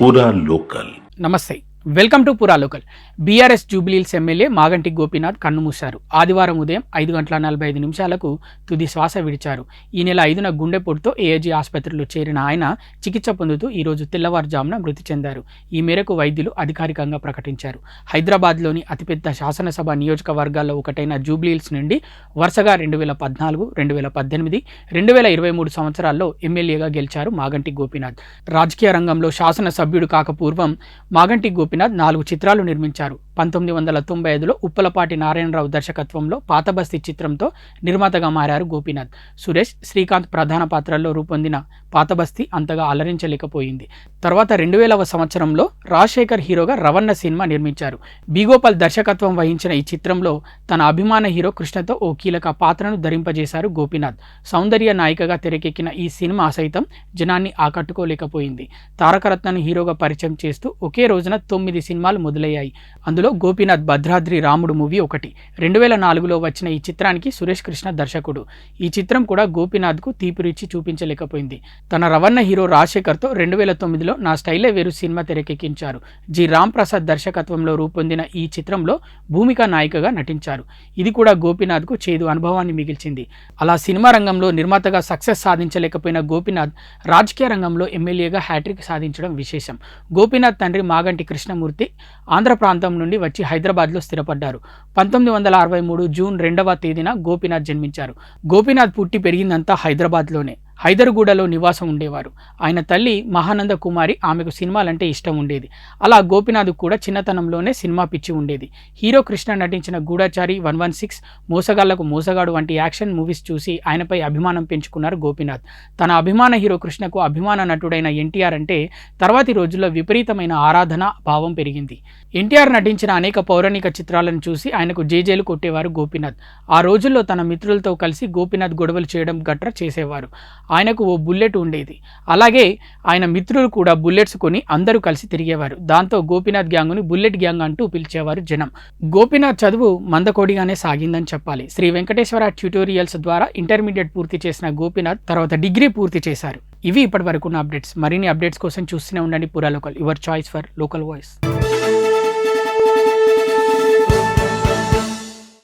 పూరా లోకల్. నమస్తే, welcome to పూరా local. BRS Jubilee Hills MLA Maganti Gopinath కన్నుమూశారు. ఆదివారం ఉదయం 5:45 తుది శ్వాస విడిచారు. ఈ నెల 5న గుండెపోటుతో ఏఐజీ ఆసుపత్రిలో చేరిన ఆయన చికిత్స పొందుతూ ఈరోజు తెల్లవారుజామున మృతి చెందారు. ఈ మేరకు వైద్యులు అధికారికంగా ప్రకటించారు. హైదరాబాద్లోని అతిపెద్ద శాసనసభ నియోజకవర్గాల్లో ఒకటైన జూబ్లీహిల్స్ నుండి వరుసగా 2014, 2018, 2023 సంవత్సరాల్లో ఎమ్మెల్యేగా గెలిచారు మాగంటి గోపీనాథ్. రాజకీయ రంగంలో శాసనసభ్యుడు కాకపూర్వం మాగంటి గోపీనాథ్ 4 చిత్రాలు నిర్మించారు. 1995లో ఉప్పలపాటి నారాయణరావు దర్శకత్వంలో పాతబస్తీ చిత్రంతో నిర్మాతగా మారారు గోపీనాథ్. సురేష్, శ్రీకాంత్ ప్రధాన పాత్రల్లో రూపొందిన పాతబస్తీ అంతగా అలరించలేకపోయింది. తర్వాత 2000వ సంవత్సరంలో రాజశేఖర్ హీరోగా రవణ సినిమా నిర్మించారు. బిగోపాల్ దర్శకత్వం వహించిన ఈ చిత్రంలో తన అభిమాన హీరో కృష్ణతో ఓ కీలక పాత్రను ధరింపజేశారు గోపీనాథ్. సౌందర్య నాయికగా తెరకెక్కిన ఈ సినిమా సైతం జనాన్ని ఆకట్టుకోలేకపోయింది. తారకరత్నను హీరోగా పరిచయం చేస్తూ ఒకే రోజున 9 సినిమాలు మొదలయ్యాయి. అందులో గోపీనాథ్ భద్రాద్రి రాముడు మూవీ ఒకటి. 2004లో వచ్చిన ఈ చిత్రానికి సురేష్ కృష్ణ దర్శకుడు. ఈ చిత్రం కూడా గోపీనాథ్కు తీపి రుచి చూపించలేకపోయింది. తన రవణ హీరో రాజశేఖర్తో 2009లో నా స్టైలే వేరు సినిమా తెరకెక్కించారు. జి రామ్ ప్రసాద్ దర్శకత్వంలో రూపొందిన ఈ చిత్రంలో భూమిక నాయికగా నటించారు. ఇది కూడా గోపీనాథ్కు చేదు అనుభవాన్ని మిగిల్చింది. అలా సినిమా రంగంలో నిర్మాతగా సక్సెస్ సాధించలేకపోయిన గోపీనాథ్ రాజకీయ రంగంలో ఎమ్మెల్యేగా హ్యాట్రిక్ సాధించడం విశేషం. గోపీనాథ్ తండ్రి మాగంటి కృష్ణమూర్తి ఆంధ్ర ప్రాంతం నుండి వచ్చి హైదరాబాద్లో స్థిరపడ్డారు. 1963 జూన్ 2వ తేదీన గోపీనాథ్ జన్మించారు. గోపీనాథ్ పుట్టి పెరిగిందంతా హైదరాబాద్లోనే. హైదర్గూడలో నివాసం ఉండేవారు. ఆయన తల్లి మహానంద కుమారి. ఆమెకు సినిమాలంటే ఇష్టం ఉండేది. అలా గోపీనాథ్ కూడా చిన్నతనంలోనే సినిమా పిచ్చి ఉండేది. హీరో కృష్ణ నటించిన గూఢచారి, 116, మోసగాళ్లకు మోసగాడు వంటి యాక్షన్ మూవీస్ చూసి ఆయనపై అభిమానం పెంచుకున్నారు గోపీనాథ్. తన అభిమాన హీరో కృష్ణకు అభిమాన నటుడైన ఎన్టీఆర్ అంటే తర్వాతి రోజుల్లో విపరీతమైన ఆరాధన భావం పెరిగింది. ఎన్టీఆర్ నటించిన అనేక పౌరాణిక చిత్రాలను చూసి ఆయనకు జేజేలు కొట్టేవారు గోపీనాథ్. ఆ రోజుల్లో తన మిత్రులతో కలిసి గోపీనాథ్ గొడవలు చేయడం గట్రా చేసేవారు. ఆయనకు ఓ బుల్లెట్ ఉండేది. అలాగే ఆయన మిత్రులు కూడా బుల్లెట్స్ కొని అందరూ కలిసి తిరిగేవారు. దాంతో గోపీనాథ్ గ్యాంగుని బుల్లెట్ గ్యాంగ్ అంటూ పిలిచేవారు జనం. గోపీనాథ్ చదువు మందకోడిగానే సాగిందని చెప్పాలి. శ్రీ వెంకటేశ్వర ట్యూటోరియల్స్ ద్వారా ఇంటర్మీడియట్ పూర్తి చేసిన గోపీనాథ్ తర్వాత డిగ్రీ పూర్తి చేశారు. ఇవి ఇప్పటి వరకు ఉన్న అప్డేట్స్. మరిన్ని అప్డేట్స్ కోసం చూస్తూనే ఉండండి పూరా local, your choice for local voice.